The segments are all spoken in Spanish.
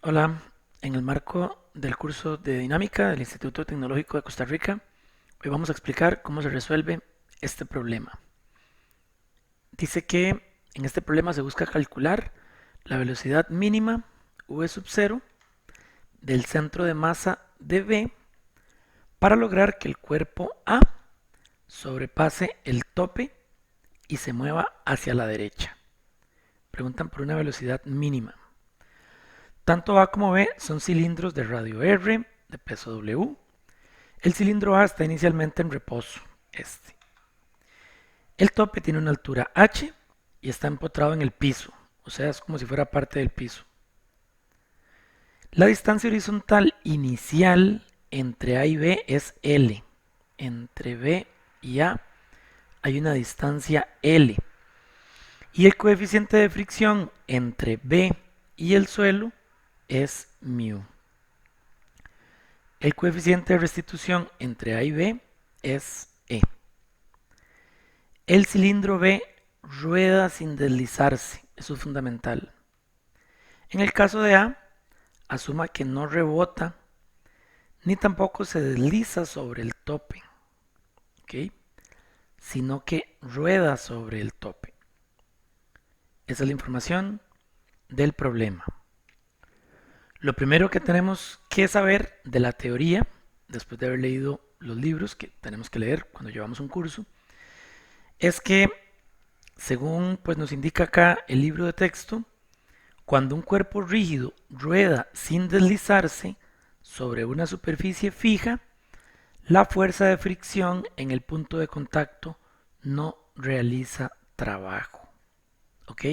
Hola, en el marco del curso de dinámica del Instituto Tecnológico de Costa Rica, hoy vamos a explicar cómo se resuelve este problema. Dice que en este problema se busca calcular la velocidad mínima v sub 0 del centro de masa de B para lograr que el cuerpo A sobrepase el tope y se mueva hacia la derecha. Preguntan por una velocidad mínima. Tanto A como B son cilindros de radio R, de peso W. El cilindro A está inicialmente en reposo, este. El tope tiene una altura h y está empotrado en el piso, o sea, es como si fuera parte del piso. La distancia horizontal inicial entre A y B es L. Entre B y A hay una distancia L. Y el coeficiente de fricción entre B y el suelo es μ. El coeficiente de restitución entre A y B es E. El cilindro B rueda sin deslizarse, eso es fundamental. En el caso de A, asuma que no rebota ni tampoco se desliza sobre el tope, ¿ok? Sino que rueda sobre el tope. Esa es la información del problema. Lo primero que tenemos que saber de la teoría, después de haber leído los libros que tenemos que leer cuando llevamos un curso, es que, según pues, nos indica acá el libro de texto, cuando un cuerpo rígido rueda sin deslizarse sobre una superficie fija, la fuerza de fricción en el punto de contacto no realiza trabajo. ¿Ok?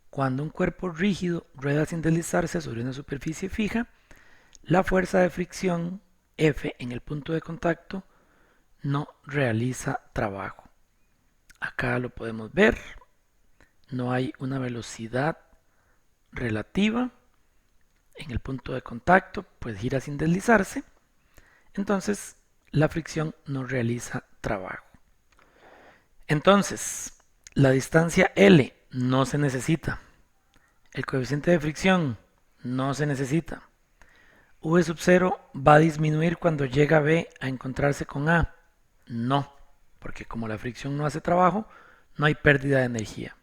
Cuando un cuerpo rígido rueda sin deslizarse sobre una superficie fija, la fuerza de fricción F en el punto de contacto no realiza trabajo. Acá lo podemos ver. No hay una velocidad relativa en el punto de contacto, pues gira sin deslizarse. Entonces, la fricción no realiza trabajo. Entonces, la distancia L no se necesita. El coeficiente de fricción no se necesita. V sub 0 va a disminuir cuando llega B a encontrarse con A. No, porque como la fricción no hace trabajo, no hay pérdida de energía.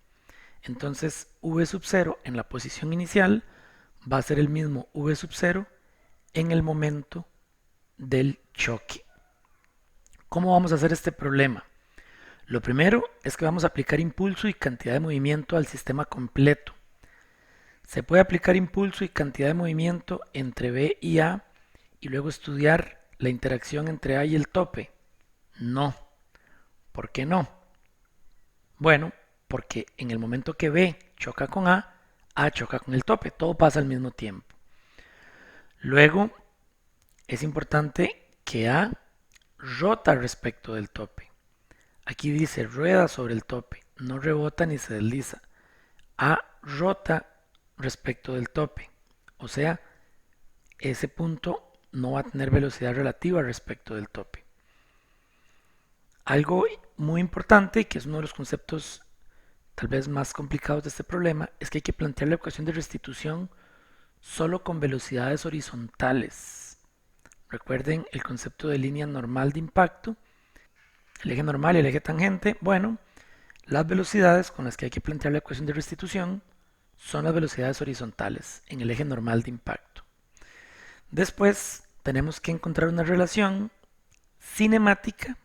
Entonces, V sub 0 en la posición inicial va a ser el mismo V sub 0 en el momento del choque. ¿Cómo vamos a hacer este problema? Lo primero es que vamos a aplicar impulso y cantidad de movimiento al sistema completo. Se puede aplicar impulso y cantidad de movimiento entre B y A y luego estudiar la interacción entre A y el tope. No. ¿Por qué no? Bueno, porque en el momento que B choca con A choca con el tope. Todo pasa al mismo tiempo. Luego, es importante que A rota respecto del tope. Aquí dice rueda sobre el tope, no rebota ni se desliza. A rota respecto del tope, o sea, ese punto no va a tener velocidad relativa respecto del tope. Algo muy importante, que es uno de los conceptos tal vez más complicados de este problema, es que hay que plantear la ecuación de restitución solo con velocidades horizontales. Recuerden el concepto de línea normal de impacto, el eje normal y el eje tangente. Bueno, las velocidades con las que hay que plantear la ecuación de restitución son las velocidades horizontales en el eje normal de impacto. Después tenemos que encontrar una relación cinemática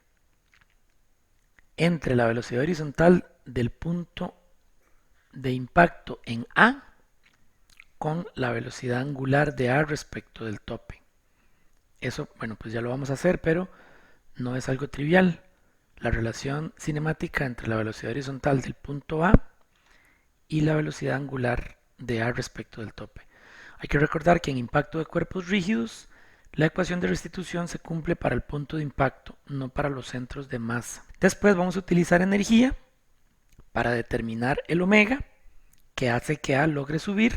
entre la velocidad horizontal del punto de impacto en A con la velocidad angular de A respecto del tope. Eso, bueno, pues ya lo vamos a hacer, pero no es algo trivial. La relación cinemática entre la velocidad horizontal del punto A y la velocidad angular de A respecto del tope. Hay que recordar que en impacto de cuerpos rígidos, la ecuación de restitución se cumple para el punto de impacto, no para los centros de masa. Después vamos a utilizar energía para determinar el omega, que hace que A logre subir,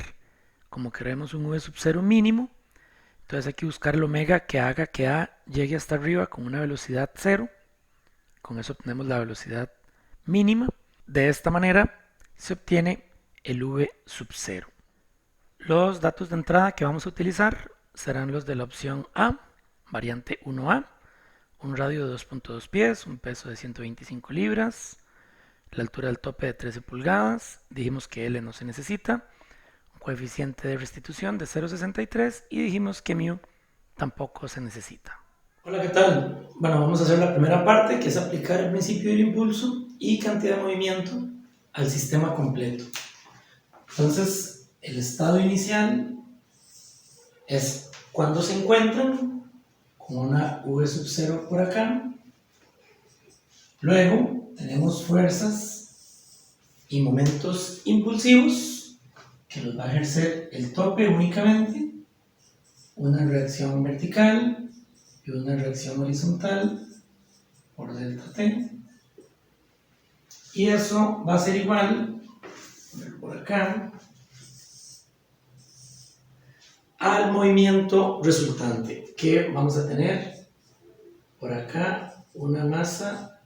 como queremos un V sub 0 mínimo. Entonces hay que buscar el omega que haga que A llegue hasta arriba con una velocidad 0. Con eso obtenemos la velocidad mínima. De esta manera se obtiene el V sub 0. Los datos de entrada que vamos a utilizar serán los de la opción A, variante 1A, un radio de 2.2 pies, un peso de 125 libras, la altura del tope de 13 pulgadas, dijimos que L no se necesita, un coeficiente de restitución de 0.63 y dijimos que μ tampoco se necesita. Hola, ¿qué tal? Bueno, vamos a hacer la primera parte, que es aplicar el principio del impulso y cantidad de movimiento al sistema completo. Entonces, el estado inicial es cuando se encuentran con una V sub 0 por acá. Luego tenemos fuerzas y momentos impulsivos que los va a ejercer el tope únicamente, una reacción vertical y una reacción horizontal por delta T. Y eso va a ser igual, por acá, al movimiento resultante, que vamos a tener por acá una masa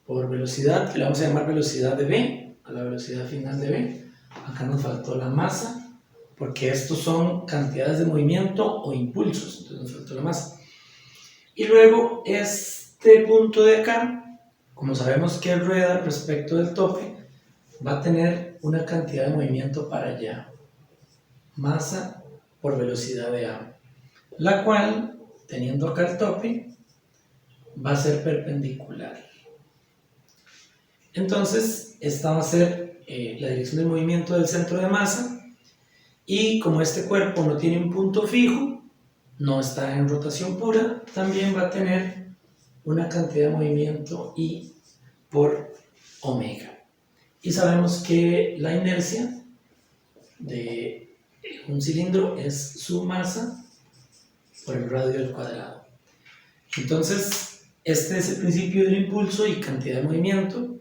por velocidad, que le vamos a llamar velocidad de V, a la velocidad final de V. Acá nos faltó la masa, porque estos son cantidades de movimiento o impulsos, entonces nos faltó la masa. Y luego este punto de acá, como sabemos que rueda respecto del tope, va a tener una cantidad de movimiento para allá, masa por velocidad de A, la cual, teniendo acá el tope, va a ser perpendicular. Entonces, esta va a ser la dirección del movimiento del centro de masa, y como este cuerpo no tiene un punto fijo, no está en rotación pura, también va a tener una cantidad de movimiento I por omega. Y sabemos que la inercia de un cilindro es su masa por el radio al cuadrado. Entonces, este es el principio del impulso y cantidad de movimiento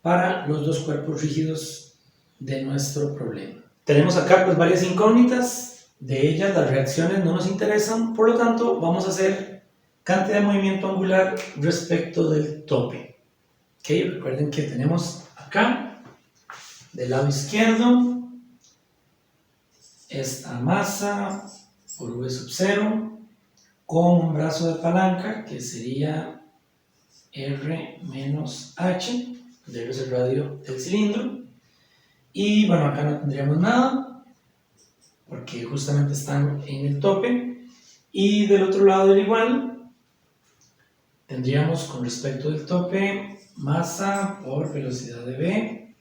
para los dos cuerpos rígidos de nuestro problema. Tenemos acá pues varias incógnitas, de ellas las reacciones no nos interesan, por lo tanto vamos a hacer cantidad de movimiento angular respecto del tope. ¿Okay? Recuerden que tenemos acá, del lado izquierdo, esta masa por V sub 0 con un brazo de palanca que sería R menos H, R es el radio del cilindro, y bueno, acá no tendríamos nada porque justamente están en el tope, y del otro lado del igual tendríamos con respecto del tope masa por velocidad de V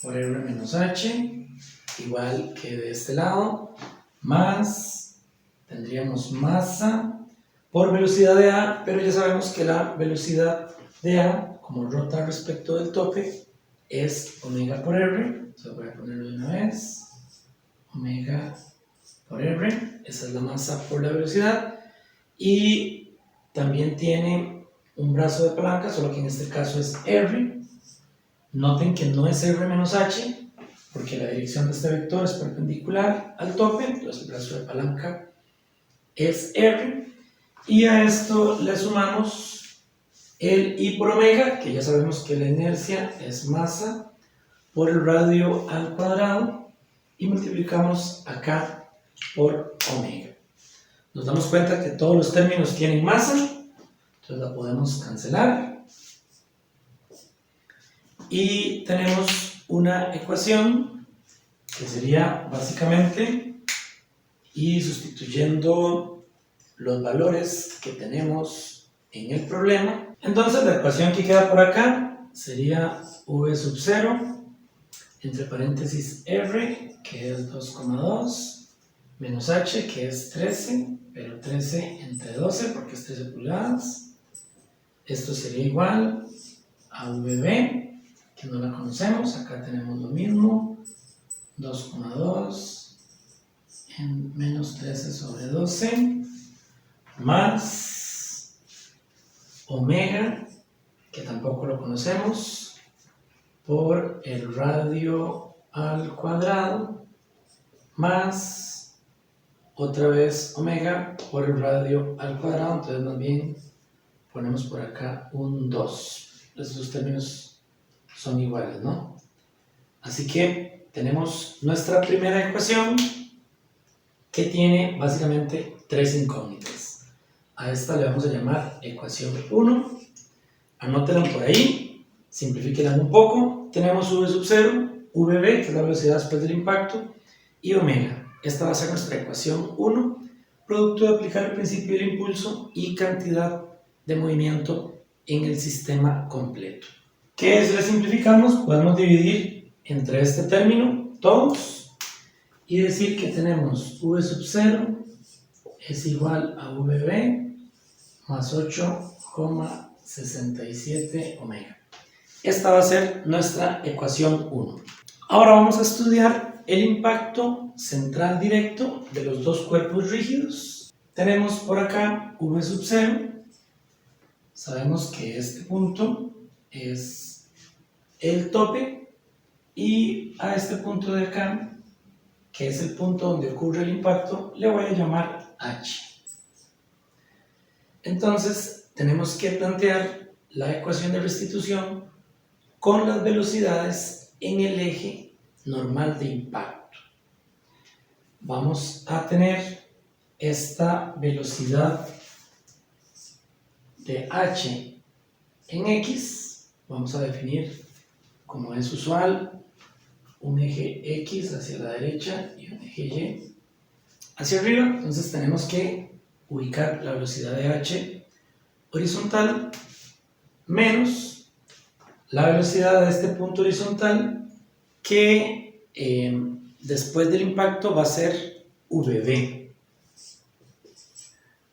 por R menos H, igual que de este lado, más tendríamos masa por velocidad de A, pero ya sabemos que la velocidad de A, como rota respecto del tope, es omega por R. Se voy a ponerlo de una vez, omega por R, esa es la masa por la velocidad, y también tiene un brazo de palanca, solo que en este caso es R. Noten que no es R menos H, porque la dirección de este vector es perpendicular al tope, entonces el brazo de palanca es R, y a esto le sumamos el I por omega, que ya sabemos que la inercia es masa por el radio al cuadrado, y multiplicamos acá por omega. Nos damos cuenta que todos los términos tienen masa, entonces la podemos cancelar. Y tenemos una ecuación que sería básicamente, y sustituyendo los valores que tenemos en el problema, entonces la ecuación que queda por acá sería V sub 0 entre paréntesis R, que es 2,2, menos H, que es 13, pero 13 entre 12 porque es 13 pulgadas. Esto sería igual a VB, que no la conocemos, acá tenemos lo mismo, 2,2 en menos 13 sobre 12, más omega, que tampoco lo conocemos, por el radio al cuadrado, más otra vez omega por el radio al cuadrado, entonces más bien ponemos por acá un 2. Estos dos términos son iguales, ¿no? Así que tenemos nuestra primera ecuación, que tiene básicamente tres incógnitas. A esta le vamos a llamar ecuación 1. Anótenla por ahí, simplifíquenla un poco. Tenemos v sub 0, vb, que es la velocidad después del impacto, y omega. Esta va a ser nuestra ecuación 1, producto de aplicar el principio del impulso y cantidad de movimiento en el sistema completo. Que si la simplificamos, podemos dividir entre este término todos y decir que tenemos v sub 0 es igual a vb más 8,67 omega. Esta va a ser nuestra ecuación 1. Ahora vamos a estudiar el impacto central directo de los dos cuerpos rígidos. Tenemos por acá v sub 0. Sabemos que este punto es el tope y a este punto de acá, que es el punto donde ocurre el impacto, le voy a llamar h. Entonces tenemos que plantear la ecuación de restitución con las velocidades en el eje normal de impacto. Vamos a tener esta velocidad de h en x, vamos a definir como es usual un eje x hacia la derecha y un eje y hacia arriba. Entonces tenemos que ubicar la velocidad de h horizontal menos la velocidad de este punto horizontal que después del impacto va a ser vb.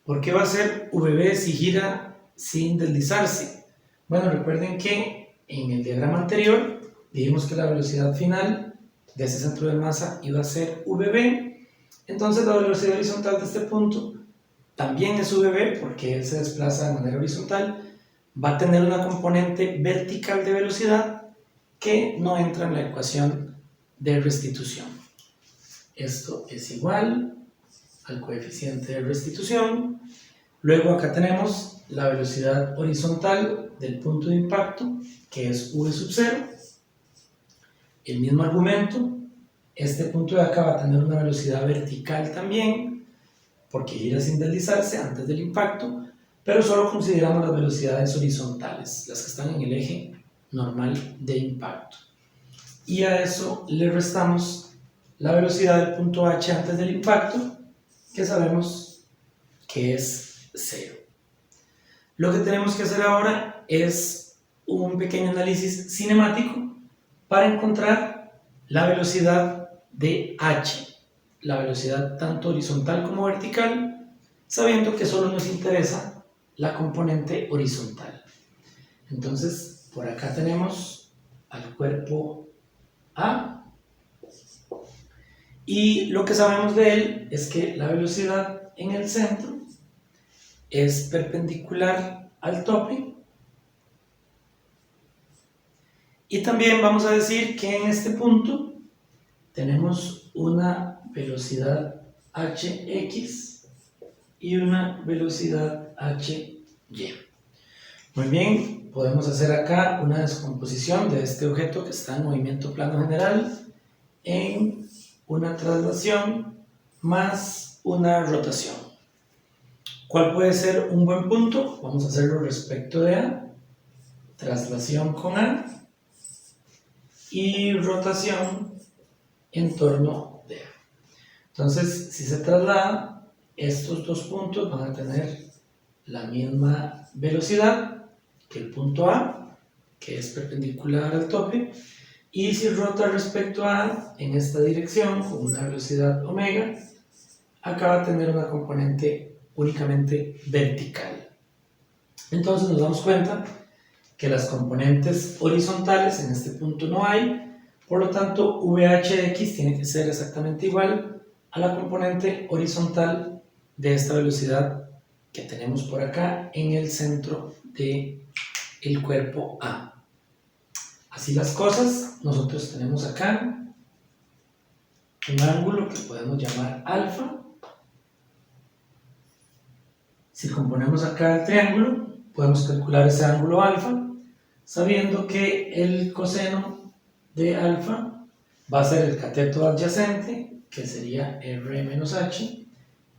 ¿Por qué va a ser vb si gira sin deslizarse? Bueno, recuerden que en el diagrama anterior dijimos que la velocidad final de ese centro de masa iba a ser vb. Entonces la velocidad horizontal de este punto también es vb porque él se desplaza de manera horizontal. Va a tener una componente vertical de velocidad que no entra en la ecuación de restitución. Esto es igual al coeficiente de restitución. Luego acá tenemos la velocidad horizontal del punto de impacto, que es v sub 0. El mismo argumento, este punto de acá va a tener una velocidad vertical también, porque gira sin deslizarse antes del impacto, pero solo consideramos las velocidades horizontales, las que están en el eje normal de impacto. Y a eso le restamos la velocidad del punto h antes del impacto, que sabemos que es 0. Lo que tenemos que hacer ahora es un pequeño análisis cinemático para encontrar la velocidad de h, la velocidad tanto horizontal como vertical, sabiendo que solo nos interesa la componente horizontal. Entonces, por acá tenemos al cuerpo A y lo que sabemos de él es que la velocidad en el centro es perpendicular al tope y también vamos a decir que en este punto tenemos una velocidad hx y una velocidad hy. Muy bien, podemos hacer acá una descomposición de este objeto que está en movimiento plano general en una traslación más una rotación. ¿Cuál puede ser un buen punto? Vamos a hacerlo respecto de A, traslación con A y rotación en torno de A. Entonces, si se traslada, estos dos puntos van a tener la misma velocidad que el punto A, que es perpendicular al tope, y si rota respecto a A en esta dirección con una velocidad omega, acá va a tener una componente únicamente vertical. Entonces nos damos cuenta que las componentes horizontales en este punto no hay, por lo tanto VHX tiene que ser exactamente igual a la componente horizontal de esta velocidad que tenemos por acá en el centro del cuerpo A. Así las cosas, nosotros tenemos acá un ángulo que podemos llamar alfa. Si componemos acá el triángulo, podemos calcular ese ángulo alfa, sabiendo que el coseno de alfa va a ser el cateto adyacente, que sería R menos H,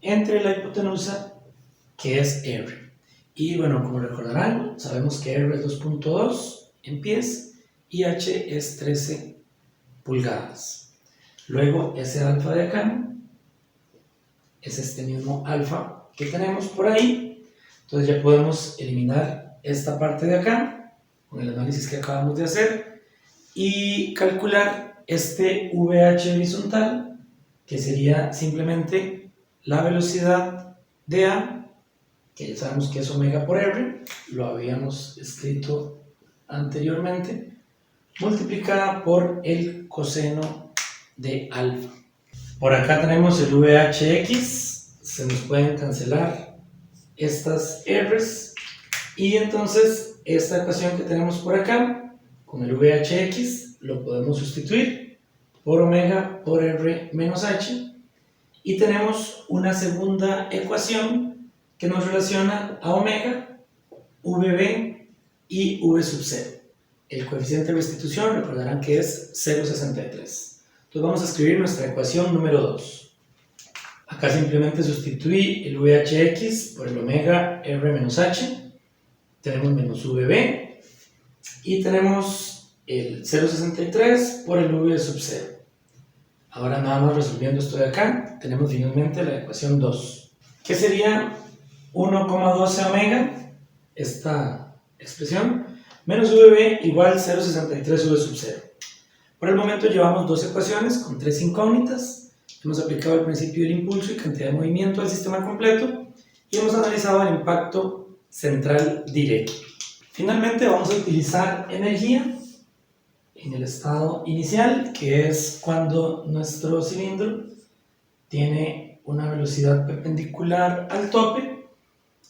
entre la hipotenusa, que es R. Y bueno, como recordarán, sabemos que R es 2.2 en pies y H es 13 pulgadas. Luego, ese alfa de acá es este mismo alfa que tenemos por ahí. Entonces ya podemos eliminar esta parte de acá con el análisis que acabamos de hacer y calcular este VH horizontal, que sería simplemente la velocidad de A, que ya sabemos que es omega por R, lo habíamos escrito anteriormente, multiplicada por el coseno de alfa. Por acá tenemos el VHX, se nos pueden cancelar estas R's y entonces esta ecuación que tenemos por acá, con el VHX, lo podemos sustituir por omega por R menos H y tenemos una segunda ecuación que nos relaciona a omega, VB y V sub 0. El coeficiente de restitución recordarán que es 0,63. Entonces vamos a escribir nuestra ecuación número 2. Acá simplemente sustituí el VHX por el omega R menos H. Tenemos menos VB. Y tenemos el 0,63 por el V sub 0. Ahora nada más resolviendo esto de acá, tenemos finalmente la ecuación 2. ¿Qué sería 1,12 omega? Esta expresión. Menos VB igual 0,63 V sub 0. Por el momento llevamos dos ecuaciones con tres incógnitas. Hemos aplicado el principio del impulso y cantidad de movimiento al sistema completo y hemos analizado el impacto central directo. Finalmente vamos a utilizar energía en el estado inicial, que es cuando nuestro cilindro tiene una velocidad perpendicular al tope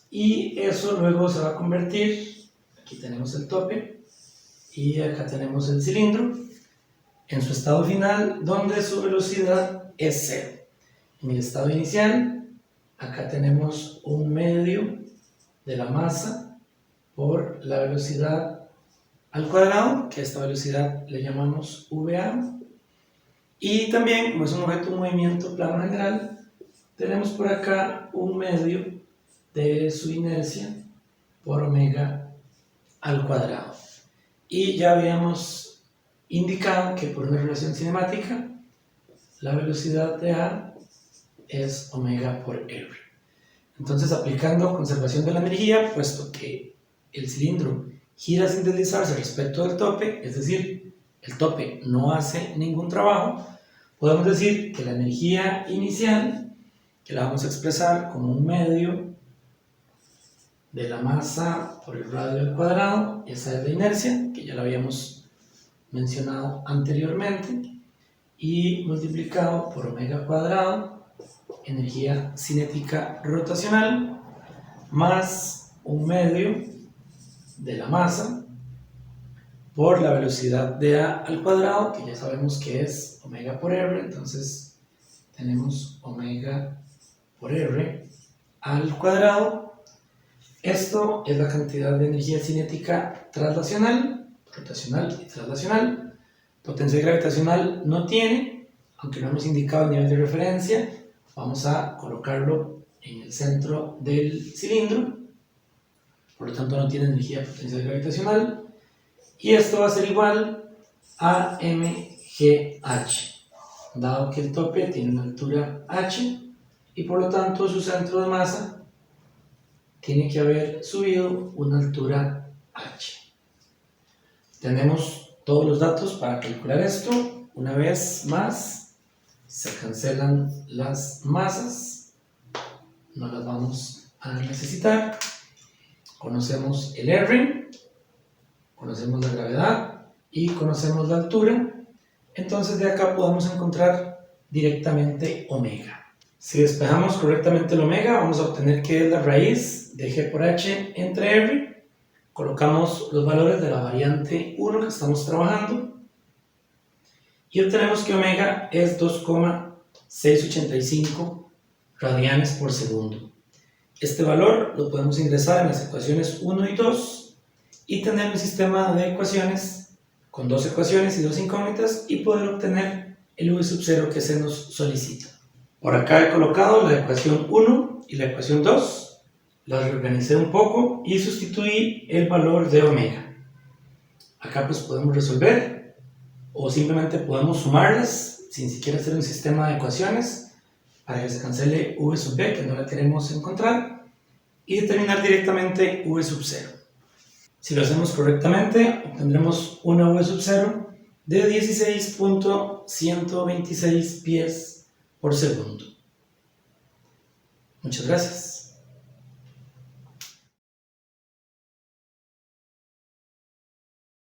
y eso luego se va a convertir, aquí tenemos el tope y acá tenemos el cilindro, en su estado final donde su velocidad es 0. En el estado inicial, acá tenemos un medio de la masa por la velocidad al cuadrado, que a esta velocidad le llamamos VA. Y también, como es un objeto en movimiento plano general, tenemos por acá un medio de su inercia por omega al cuadrado. Y ya habíamos indicado que por una relación cinemática, la velocidad de A es omega por R. Entonces, aplicando conservación de la energía, puesto que el cilindro gira sin deslizarse respecto del tope, es decir, el tope no hace ningún trabajo, podemos decir que la energía inicial, que la vamos a expresar como un medio de la masa por el radio al cuadrado, esa es la inercia, que ya la habíamos mencionado anteriormente, y multiplicado por omega cuadrado, energía cinética rotacional, más un medio de la masa por la velocidad de A al cuadrado, que ya sabemos que es omega por R, entonces tenemos omega por R al cuadrado. Esto es la cantidad de energía cinética translacional, rotacional y translacional. Potencial gravitacional no tiene, aunque no hemos indicado el nivel de referencia, vamos a colocarlo en el centro del cilindro, por lo tanto no tiene energía potencial gravitacional, y esto va a ser igual a mgh, dado que el tope tiene una altura h, y por lo tanto su centro de masa tiene que haber subido una altura h. Tenemos todos los datos para calcular esto. Una vez más, se cancelan las masas, no las vamos a necesitar. Conocemos el R, conocemos la gravedad y conocemos la altura. Entonces de acá podemos encontrar directamente omega. Si despejamos correctamente el omega, vamos a obtener que es la raíz de g por h entre R. Colocamos los valores de la variante 1 que estamos trabajando y obtenemos que omega es 2,685 radianes por segundo. Este valor lo podemos ingresar en las ecuaciones 1 y 2 y tener un sistema de ecuaciones con dos ecuaciones y dos incógnitas y poder obtener el v sub 0 que se nos solicita. Por acá he colocado la ecuación 1 y la ecuación 2, las reorganicé un poco y sustituí el valor de omega. Acá pues podemos resolver o simplemente podemos sumarlas sin siquiera hacer un sistema de ecuaciones para que se cancele v sub b, que no la queremos encontrar, y determinar directamente v sub 0. Si lo hacemos correctamente, obtendremos una v sub 0 de 16.126 pies por segundo. Muchas gracias.